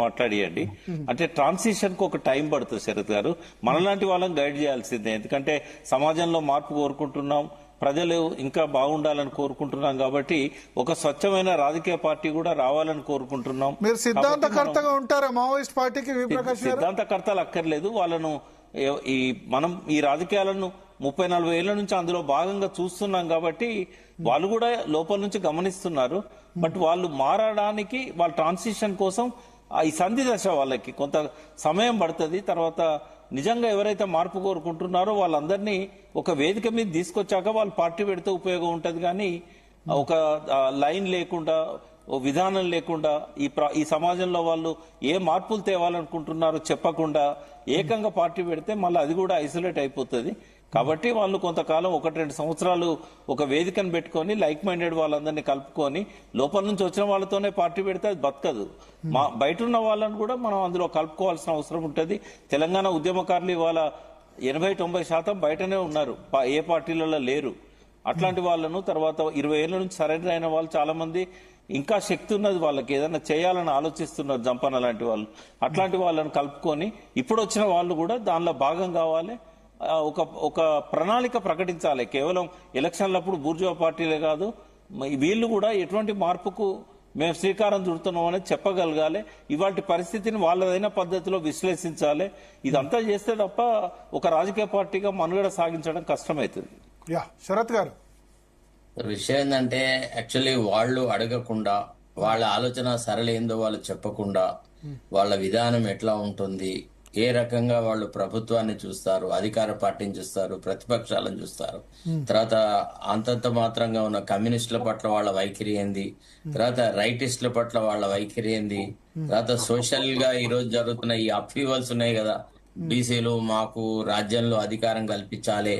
మాట్లాడియండి. అంటే ట్రాన్సిషన్ కు ఒక టైం పడుతుంది శరత్ గారు. మనలాంటి వాళ్ళని గైడ్ చేయాల్సిందే. ఎందుకంటే సమాజంలో మార్పు కోరుకుంటున్నాం, ప్రజలు ఇంకా బాగుండాలని కోరుకుంటున్నాం. కాబట్టి ఒక స్వచ్ఛమైన రాజకీయ పార్టీ కూడా రావాలని కోరుకుంటున్నాం. మీరు సిద్ధాంతకర్తగా ఉంటారా మావోయిస్ట్ పార్టీకి? సిద్ధాంతకర్తలు అక్కర్లేదు. వాళ్ళను మనం ఈ రాజకీయాలను 30-40 ఏళ్ల నుంచి అందులో భాగంగా చూస్తున్నాం కాబట్టి వాళ్ళు కూడా లోపల నుంచి గమనిస్తున్నారు. బట్ వాళ్ళు మారడానికి, వాళ్ళ ట్రాన్సిషన్ కోసం ఈ సంధి దశ వాళ్ళకి కొంత సమయం పడుతుంది. తర్వాత నిజంగా ఎవరైతే మార్పు కోరుకుంటున్నారో వాళ్ళందరినీ ఒక వేదిక మీద తీసుకొచ్చాక వాళ్ళు పార్టీ పెడితే ఉపయోగం ఉంటుంది. కానీ ఒక లైన్ లేకుండా, ఓ విధానం లేకుండా ఈ సమాజంలో వాళ్ళు ఏ మార్పులు తేవాలనుకుంటున్నారో చెప్పకుండా ఏకంగా పార్టీ పెడితే మళ్ళీ అది కూడా ఐసోలేట్ అయిపోతుంది. కాబట్టి వాళ్ళు కొంతకాలం 1-2 సంవత్సరాలు ఒక వేదికను పెట్టుకొని లైక్ మైండెడ్ వాళ్ళందరినీ కలుపుకొని లోపల నుంచి వచ్చిన వాళ్ళతోనే పార్టీ పెడితే అది బతకదు. బయట ఉన్న వాళ్ళని కూడా మనం అందులో కలుపుకోవాల్సిన అవసరం ఉంటుంది. తెలంగాణ ఉద్యమకారులు ఇవాళ 80-90% బయటనే ఉన్నారు, ఏ పార్టీలలో లేరు. అట్లాంటి వాళ్ళను తర్వాత 20 ఏళ్ల నుంచి సరెండర్ అయిన వాళ్ళు చాలా మంది, ఇంకా శక్తి ఉన్నది వాళ్ళకి, ఏదైనా చేయాలని ఆలోచిస్తున్నారు జంపన్న లాంటి వాళ్ళు. అట్లాంటి వాళ్ళని కలుపుకొని ఇప్పుడు వచ్చిన వాళ్ళు కూడా దానిలో భాగం కావాలి. ఒక ప్రణాళిక ప్రకటించాలి. కేవలం ఎలక్షన్లప్పుడు బూర్జువా పార్టీలే కాదు, వీళ్ళు కూడా ఎటువంటి మార్పుకు మేము శ్రీకారం చుడుతున్నాం అనేది చెప్పగలగాలి. ఇవాళ పరిస్థితిని వాళ్ళదైన పద్ధతిలో విశ్లేషించాలి. ఇదంతా చేస్తే తప్ప ఒక రాజకీయ పార్టీగా మనుగడ సాగించడం కష్టమవుతుంది. శరత్ గారు, విషయం ఏంటంటే యాక్చువల్లీ వాళ్ళు అడగకుండా, వాళ్ళ ఆలోచన సరళి ఏందో వాళ్ళు చెప్పకుండా, వాళ్ళ విధానం ఎట్లా ఉంటుంది, ఏ రకంగా వాళ్ళు ప్రభుత్వాన్ని చూస్తారు, అధికార పార్టీని చూస్తారు, ప్రతిపక్షాలను చూస్తారు, తర్వాత అంతంత మాత్రంగా ఉన్న కమ్యూనిస్టుల పట్ల వాళ్ళ వైఖరి ఏంది, తర్వాత రైటిస్టుల పట్ల వాళ్ళ వైఖరి ఏంది, తర్వాత సోషల్ గా ఈ రోజు జరుగుతున్న ఈ అప్హీవల్స్ ఉన్నాయి కదా, బీసీలు మాకు రాజ్యంలో అధికారం కల్పించాలి,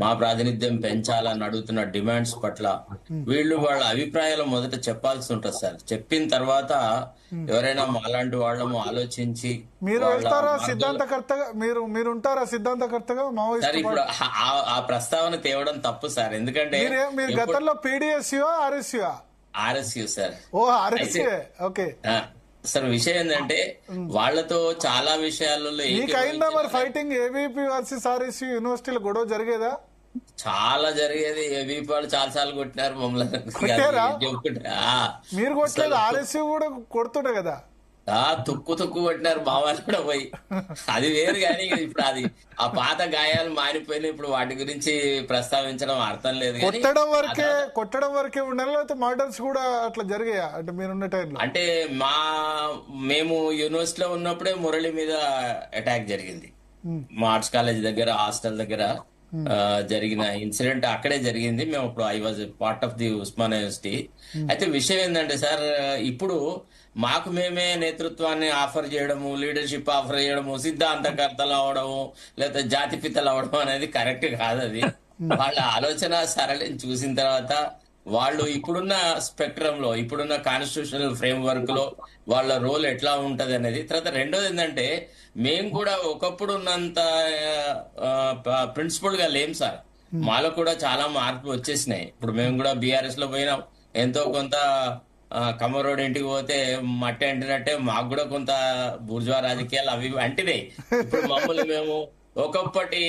మా ప్రాతినిధ్యం పెంచాలని అడుగుతున్న డిమాండ్స్ పట్ల వీళ్ళు వాళ్ళ అభిప్రాయాలు మొదట చెప్పాల్సి ఉంటుంది సార్. చెప్పిన తర్వాత ఎవరైనా మాలాంటి వాళ్ళము ఆలోచించి మీరు వెళ్తారా సిద్ధాంతకర్తగా? మీరు ఉంటారా సిద్ధాంతకర్తగా సార్? ఇప్పుడు ఆ ప్రస్తావన తేవడం తప్పు సార్. ఎందుకంటే మీరు గతంలో పీడీఎస్యూ ఆర్ఎస్యూ సార్. ఓ ఆర్ఎస్యూ, ఓకే సార్. విషయం ఏంటంటే వాళ్లతో చాలా విషయాలలో ఫైటింగ్ ఏబీపీ వర్సెస్ ఆర్ఎస్యూ యూనివర్సిటీలో గొడవ జరిగేదా? చాలా జరిగేది. ఏబీపీ వాళ్ళు చాలా సార్లు కొట్టినారు మమ్మల్ని. మీరు కొట్టలేదు, ఆర్ఎస్యూ కూడా కొడుతుండే కదా. తుక్కు కొట్టినారు మా వాళ్ళు కూడా పోయి. అది వేరు. కానీ ఇప్పుడు అది ఆ పాత గాయాలు మారిపోయినాయి. ఇప్పుడు వాటి గురించి ప్రస్తావించడం అర్థం లేదు. కొట్టడం వరకే ఉండాలి, లేకపోతే మర్డర్స్ కూడా అట్లా జరిగాయా? అంటే మీరున్న టైంలో, అంటే మేము యూనివర్సిటీలో ఉన్నప్పుడే మురళి మీద అటాక్ జరిగింది. మా ఆర్ట్స్ కాలేజ్ దగ్గర, హాస్టల్ దగ్గర జరిగిన ఇన్సిడెంట్ అక్కడే జరిగింది. మేము ఇప్పుడు I was part of the Osmania university. అయితే విషయం ఏంటంటే సార్, ఇప్పుడు మాకు మేమే నేతృత్వాన్ని ఆఫర్ చేయడము, లీడర్షిప్ ఆఫర్ చేయడము, సిద్ధాంతకర్తలు అవడము, లేదా జాతిపితలు అవడం అనేది కరెక్ట్ కాదు. అది వాళ్ళ ఆలోచన సరళిని చూసిన తర్వాత వాళ్ళు ఇప్పుడున్న స్పెక్ట్రమ్ లో, ఇప్పుడున్న కాన్స్టిట్యూషనల్ ఫ్రేమ్ వర్క్ లో వాళ్ళ రోల్ ఎట్లా ఉంటది అనేది. తర్వాత రెండోది ఏంటంటే, మేము కూడా ఒకప్పుడు ఉన్నంత ప్రిన్సిపల్ గా లేం సార్. మాలో కూడా చాలా మార్పు వచ్చేసినాయి. ఇప్పుడు మేము కూడా బీఆర్ఎస్ లో పోయినాం. ఎంతో కొంత కమ్మరోడ్ ఇంటికి పోతే మట్టి అంటినట్టే మాకు కూడా కొంత బూర్జువా రాజకీయాలు అవి అంటినాయి. ఇప్పుడు మమ్మల్ని మేము ఒకప్పటి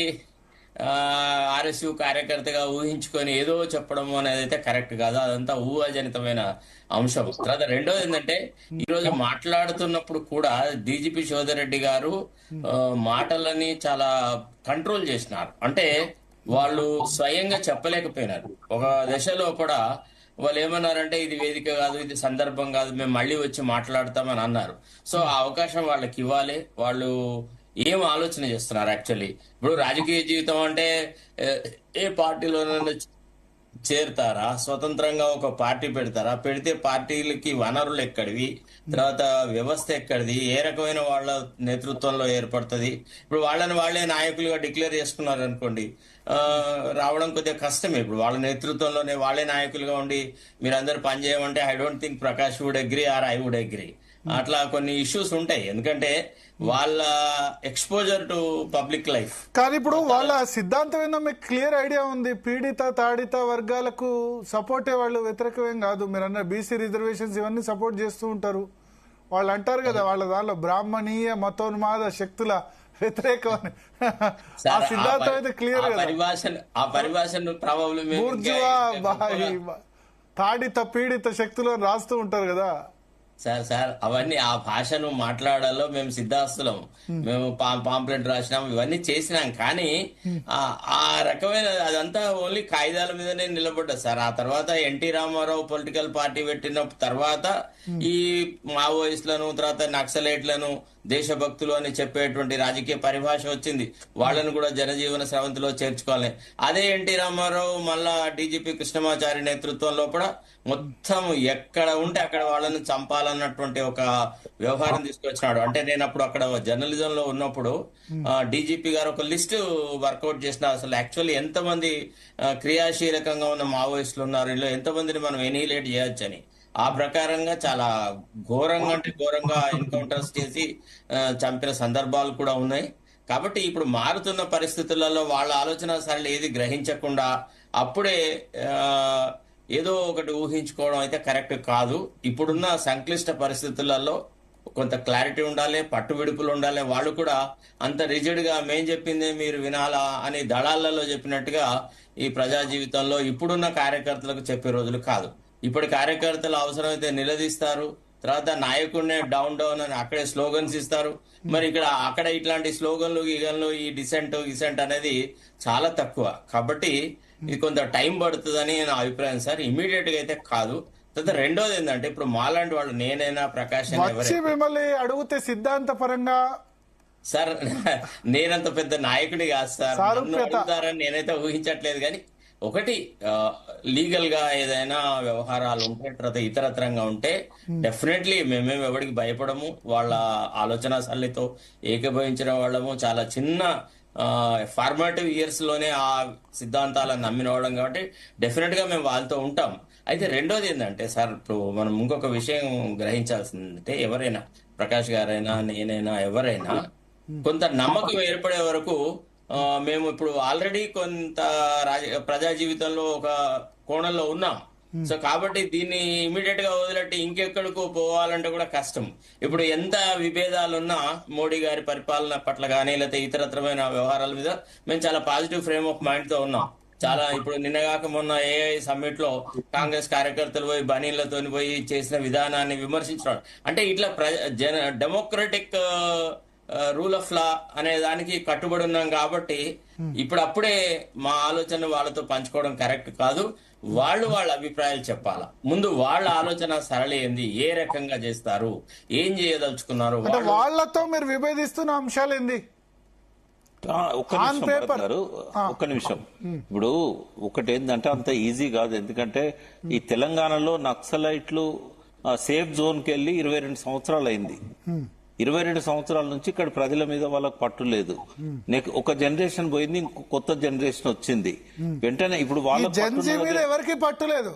ఆర్ఎస్యూ కార్యకర్తగా ఊహించుకొని ఏదో చెప్పడం అనేది అయితే కరెక్ట్ కాదు. అదంతా ఊహాజనితమైన అంశం. తర్వాత రెండోది ఏంటంటే, ఈ రోజు మాట్లాడుతున్నప్పుడు కూడా డీజీపీ సోదరెడ్డి గారు మాటలని చాలా కంట్రోల్ చేసినారు. అంటే వాళ్ళు స్వయంగా చెప్పలేకపోయినారు. ఒక దశలో కూడా వాళ్ళు ఏమన్నారంటే, ఇది వేదిక కాదు, ఇది సందర్భం కాదు, మేము మళ్ళీ వచ్చి మాట్లాడతామని అన్నారు. సో ఆ అవకాశం వాళ్ళకి ఇవ్వాలి. వాళ్ళు ఏం ఆలోచన చేస్తున్నారు యాక్చువల్లీ? ఇప్పుడు రాజకీయ జీవితం అంటే ఏ పార్టీలోనైనా చేరుతారా, స్వతంత్రంగా ఒక పార్టీ పెడతారా, పెడితే పార్టీలకి వనరులు ఎక్కడివి, తర్వాత వ్యవస్థ ఎక్కడిది, ఏ రకమైన వాళ్ళ నేతృత్వంలో ఏర్పడుతుంది? ఇప్పుడు వాళ్ళని వాళ్ళే నాయకులుగా డిక్లేర్ చేసుకున్నారు అనుకోండి, రావడం కొద్దిగా కష్టమే. ఇప్పుడు వాళ్ళ నేతృత్వంలోనే వాళ్ళే నాయకులుగా ఉండి మీరందరూ పనిచేయమంటే I don't think Prakash would agree or I would agree. అట్లా కొన్ని ఇష్యూస్ ఉంటాయి. ఎందుకంటే వాళ్ళ ఎక్స్పోజర్ టు పబ్లిక్ లైఫ్. కానీ ఇప్పుడు వాళ్ళ సిద్ధాంతం ఏందో మీకు క్లియర్ ఐడియా ఉంది. పీడిత తాడిత వర్గాలకు సపోర్టే వాళ్ళు, వ్యతిరేకమేం కాదు. మీరు అన్న బీసీ రిజర్వేషన్స్ ఇవన్నీ సపోర్ట్ చేస్తూ ఉంటారు. వాళ్ళు అంటారు కదా వాళ్ళ దానిలో బ్రాహ్మణీయ మతోన్మాద శక్తుల వ్యతిరేకం అని ఆ సార్, సిద్ధాంతం అయితే క్లియర్ కదా. ఆ పరిభాషను ప్రాబబ్లీ బూర్జువా తాడిత పీడిత శక్తులు అని రాస్తూ ఉంటారు కదా. సార్ అవన్నీ ఆ భాషను మాట్లాడాలో మేము సిద్ధాస్తులం, మేము పాంప్లెట్ రాసినాం, ఇవన్నీ చేసినాం. కానీ ఆ రకమైన అదంతా ఓన్లీ కాగితాల మీదనే నిలబడ్డది సార్. ఆ తర్వాత ఎన్టీ రామారావు పొలిటికల్ పార్టీ పెట్టిన తర్వాత ఈ మావోయిస్టులను, తర్వాత నక్సలైట్లను దేశభక్తులు అని చెప్పేటువంటి రాజకీయ పరిభాష వచ్చింది. వాళ్ళను కూడా జనజీవన స్రవంతిలో చేర్చుకోవాలి. అదే ఎన్టీ రామారావు మళ్ళా డీజీపీ కృష్ణమాచారి నేతృత్వంలో కూడా మొత్తం ఎక్కడ ఉంటే అక్కడ వాళ్ళని చంపాలన్నటువంటి ఒక వ్యవహారం తీసుకొచ్చినాడు. అంటే నేను అప్పుడు అక్కడ జర్నలిజం లో ఉన్నప్పుడు డీజీపీ గారు ఒక లిస్టు వర్కౌట్ చేసిన, అసలు యాక్చువల్లీ ఎంతమంది క్రియాశీలకంగా ఉన్న మావోయిస్టులు ఉన్నారు, ఇందులో ఎంతమందిని మనం ఎనిహిలేట్ చేయొచ్చని. ఆ ప్రకారంగా చాలా ఘోరంగా అంటే ఘోరంగా ఎన్కౌంటర్స్ చేసి చంపిన సందర్భాలు కూడా ఉన్నాయి. కాబట్టి ఇప్పుడు మారుతున్న పరిస్థితులలో వాళ్ళ ఆలోచన సరళి ఏది గ్రహించకుండా అప్పుడే ఏదో ఒకటి ఊహించుకోవడం అయితే కరెక్ట్ కాదు. ఇప్పుడున్న సంక్లిష్ట పరిస్థితులలో కొంత క్లారిటీ ఉండాలి, పట్టు విడుపులు ఉండాలి. వాళ్ళు కూడా అంత రిజిడ్ గా మేం చెప్పింది మీరు వినాలా అని దళాలలో చెప్పినట్టుగా ఈ ప్రజా జీవితంలో ఇప్పుడున్న కార్యకర్తలకు చెప్పే రోజులు కాదు. ఇప్పుడు కార్యకర్తలు అవసరమైతే నిలదీస్తారు, తర్వాత నాయకుడినే డౌన్ డౌన్ అని అక్కడే స్లోగన్స్ ఇస్తారు. మరి అక్కడ ఇట్లాంటి స్లోగన్లు గీగన్లు ఈ గిసెంట్ అనేది చాలా తక్కువ. కాబట్టి ఇది కొంత టైం పడుతుందని నా అభిప్రాయం సార్, ఇమీడియట్ గా అయితే కాదు. తర్వాత రెండోది ఏంటంటే ఇప్పుడు మాలాంటి వాళ్ళు, నేనైనా ప్రకాష్ వచ్చి మిమ్మల్ని అడిగితే సిద్ధాంత పరంగా సార్ నేనంత పెద్ద నాయకుడి కాదు సార్, నన్ను అడుగుతారని నేనైతే ఊహించట్లేదు. కానీ ఒకటి లీగల్ గా ఏదైనా వ్యవహారాలు ఉంటే, తర్వాత ఇతరత్రంగా ఉంటే డెఫినెట్లీ మేమేమి ఎవరికి భయపడము. వాళ్ళ ఆలోచన సరళితో ఏకీభవించిన వాళ్ళము. చాలా చిన్న ఫార్మాటివ్ ఇయర్స్ లోనే ఆ సిద్ధాంతాలను నమ్మిన వాళ్ళం కాబట్టి డెఫినెట్ గా మేము వాళ్ళతో ఉంటాం. అయితే రెండోది ఏంటంటే సార్, ఇప్పుడు మనం ఇంకొక విషయం గ్రహించాల్సిందంటే, ఎవరైనా ప్రకాష్ గారైనా నేనైనా ఎవరైనా కొంత నమ్మకం ఏర్పడే వరకు మేము ఇప్పుడు ఆల్రెడీ కొంత ప్రజా జీవితంలో ఒక కోణంలో ఉన్నాం. సో కాబట్టి దీన్ని ఇమీడియట్ గా వదిలేట్టి ఇంకెక్కడికో పోవాలంటే కూడా కష్టం. ఇప్పుడు ఎంత విభేదాలున్నా మోడీ గారి పరిపాలన పట్ల కానీ లేకపోతే ఇతరత్రమైన వ్యవహారాల మీద మేము చాలా పాజిటివ్ ఫ్రేమ్ ఆఫ్ మైండ్ తో ఉన్నాం. చాలా ఇప్పుడు నిన్నగాక మొన్న ఏఐ సమ్మిట్ లో కాంగ్రెస్ కార్యకర్తలు పోయి బనీళ్లతో పోయి చేసిన విధానాన్ని విమర్శించడం, అంటే ఇట్లా డెమోక్రటిక్ రూల్ ఆఫ్ లా అనే దానికి కట్టుబడి ఉన్నాం. కాబట్టి ఇప్పుడు అప్పుడే మా ఆలోచన వాళ్ళతో పంచుకోవడం కరెక్ట్ కాదు. వాళ్ళ అభిప్రాయాలు చెప్పాలా. ముందు వాళ్ళ ఆలోచన సరళి ఏంది, ఏ రకంగా చేస్తారు, ఏం చేయదలుచుకున్నారు, వాళ్ళతో మీరు విభేదిస్తున్న అంశాలు ఏంది? ఒక్క నిమిషం. ఇప్పుడు ఒకటి ఏంటంటే అంత ఈజీ కాదు. ఎందుకంటే ఈ తెలంగాణలో నక్సలైట్లు సేఫ్ జోన్ కి వెళ్లి 22 సంవత్సరాలు అయింది. 22 సంవత్సరాల నుంచి ఇక్కడ ప్రజల మీద వాళ్ళకి పట్టు లేదు. ఒక జనరేషన్ పోయింది, ఇంకో కొత్త జనరేషన్ వచ్చింది. వెంటనే ఇప్పుడు వాళ్ళ ఎవరికి పట్టు లేదు.